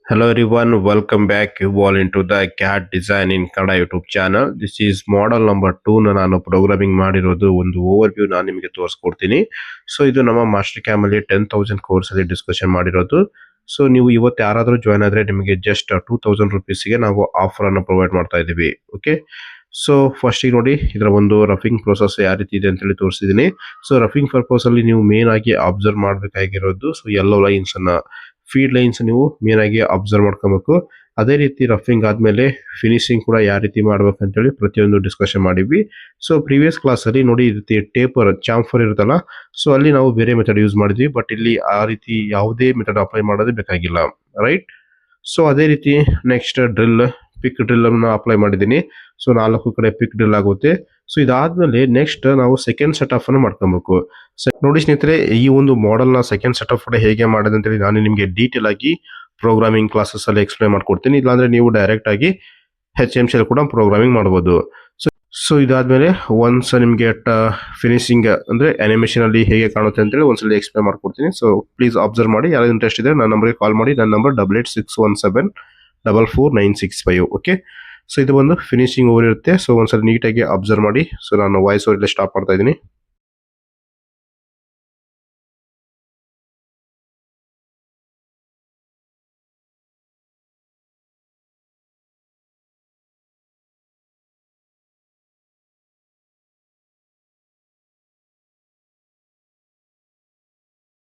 Hello everyone, welcome back. You all into the CAD design in Kannada YouTube channel. This is model number 2 ನಾನು programming ಮಾಡಿರೋದು ಒಂದು over ನಾನು ನಿಮಗೆ ತೋರಿಸ್ಕೊಡ್ತೀನಿ. So ಇದು ನಮ್ಮ ಮಾಸ್ಟರ್ ಕ್ಯಾಮ್ ಅಲ್ಲಿ 10,000 ಕೋರ್ಸ್ ಅಲ್ಲಿ ಡಿಸ್ಕಷನ್ ಮಾಡಿರೋದು. ಸೊ ನೀವು ಇವತ್ತು ಯಾರಾದರೂ ಜಾಯ್ನ್ ಆದ್ರೆ ನಿಮಗೆ ಜಸ್ಟ್ 2,000 ರುಪೀಸ್ಗೆ ನಾವು ಆಫರ್ ಅನ್ನು ಪ್ರೊವೈಡ್ ಮಾಡ್ತಾ ಇದ್ದೀವಿ. ಓಕೆ, ಸೊ ಫಸ್ಟ್ ನೋಡಿ ಇದರ ಒಂದು ರಫಿಂಗ್ ಪ್ರೋಸೆಸ್ ಯಾವ ರೀತಿ ಇದೆ ಅಂತ ಹೇಳಿ ತೋರಿಸಿದೀನಿ. ಸೊ ರಫಿಂಗ್ ಪರ್ಪಸ್ ಅಲ್ಲಿ ನೀವು ಮೇನ್ ಆಗಿ ಅಬ್ಸರ್ವ್ ಮಾಡಬೇಕಾಗಿರೋದು ಸೊ ಎಲ್ಲೋ ಲೈನ್ಸ್ ಅನ್ನ ಫೀಡ್ ಲೈನ್ಸ್ ನೀವು ಮೇನ್ ಆಗಿ ಅಬ್ಸರ್ವ್ ಮಾಡ್ಕೊಬೇಕು. ಅದೇ ರೀತಿ ರಫಿಂಗ್ ಆದ್ಮೇಲೆ ಫಿನಿಶಿಂಗ್ ಕೂಡ ಯಾವ ರೀತಿ ಮಾಡ್ಬೇಕು ಅಂತೇಳಿ ಪ್ರತಿಯೊಂದು ಡಿಸ್ಕಷನ್ ಮಾಡಿದ್ವಿ. ಸೊ ಪ್ರೀವಿಯಸ್ ಕ್ಲಾಸ್ ಅಲ್ಲಿ ನೋಡಿ ಈ ರೀತಿ ಟೇಪರ್ ಚಾಂಫರ್ ಇರುತ್ತಲ್ಲ, ಸೊ ಅಲ್ಲಿ ನಾವು ಬೇರೆ ಮೆಥಡ್ ಯೂಸ್ ಮಾಡಿದ್ವಿ. ಬಟ್ ಇಲ್ಲಿ ಆ ರೀತಿ ಯಾವುದೇ ಮೆಥಡ್ ಅಪ್ಲೈ ಮಾಡೋದೇ ಬೇಕಾಗಿಲ್ಲ, ರೈಟ್? ಸೊ ಅದೇ ರೀತಿ ನೆಕ್ಸ್ಟ್ ಡ್ರಿಲ್, ಪಿಕ್ ಡ್ರಿಲ್ ಅನ್ನು ಅಪ್ಲೈ ಮಾಡಿದ್ದೀನಿ. ಸೊ 4 ಕಡೆ ಪಿಕ್ ಡ್ರಿಲ್ ಆಗುತ್ತೆ. ಸೊ ಇದಾದ್ಮೇಲೆ ನೆಕ್ಸ್ಟ್ ನಾವು ಸೆಕೆಂಡ್ ಸೆಟ್ ಆಫ್ ಅನ್ನು ಮಾಡ್ಕೊಬೇಕು. ನೋಡಿ ಸ್ನೇಹಿತರೆ, ಈ ಒಂದು ಮಾಡೆಲ್ ನ ಸೆಕೆಂಡ್ ಸೆಟ್ ಆಫ್ ಹೇಗೆ ಮಾಡೋದು ಅಂತೇಳಿ ನಾನು ನಿಮಗೆ ಡೀಟೇಲ್ ಆಗಿ ಪ್ರೋಗ್ರಾಮಿಂಗ್ ಕ್ಲಾಸಸ್ ಅಲ್ಲಿ ಎಕ್ಸ್ಪ್ಲೈನ್ ಮಾಡ್ಕೊಡ್ತೀನಿ. ಇಲ್ಲಾಂದ್ರೆ ನೀವು ಡೈರೆಕ್ಟ್ ಆಗಿ HMC ಕೂಡ ಪ್ರೋಗ್ರಾಮಿಂಗ್ ಮಾಡಬಹುದು. ಸೊ ಇದಾದ್ಮೇಲೆ ಒನ್ಸ್ ನಿಮಗೆ ಫಿನಿಶಿಂಗ್ ಅಂದ್ರೆ ಅನಿಮೇಷನ್ ಅಲ್ಲಿ ಹೇಗೆ ಕಾಣುತ್ತೆ ಅಂತೇಳಿ ಒಂದ್ಸಲ ಎಕ್ಸ್ಪ್ಲೈನ್ ಮಾಡ್ಕೊಡ್ತೀನಿ. ಸೊ ಪ್ಲೀಸ್ ಅಬ್ಸರ್ವ್ ಮಾಡಿ. ಯಾರು ಇಂಟ್ರೆಸ್ಟ್ ಇದೆ ನನ್ನ ನಂಬರ್ಗೆ ಕಾಲ್ ಮಾಡಿ. ನನ್ನ ನಂಬರ್ 8861744965. ಓಕೆ, ಸೊ ಇದು ಒಂದು ಫಿನಿಶಿಂಗ್ ಓವರ್ ಇರುತ್ತೆ. ಸೊ ಒಂದ್ಸಲ ನೀಟಾಗಿ ಅಬ್ಸರ್ವ್ ಮಾಡಿ. ಸೊ ನಾನು ವಾಯ್ಸ್ ಓವರ್ ಸ್ಟಾಪ್ ಮಾಡ್ತಾ ಇದ್ದೀನಿ.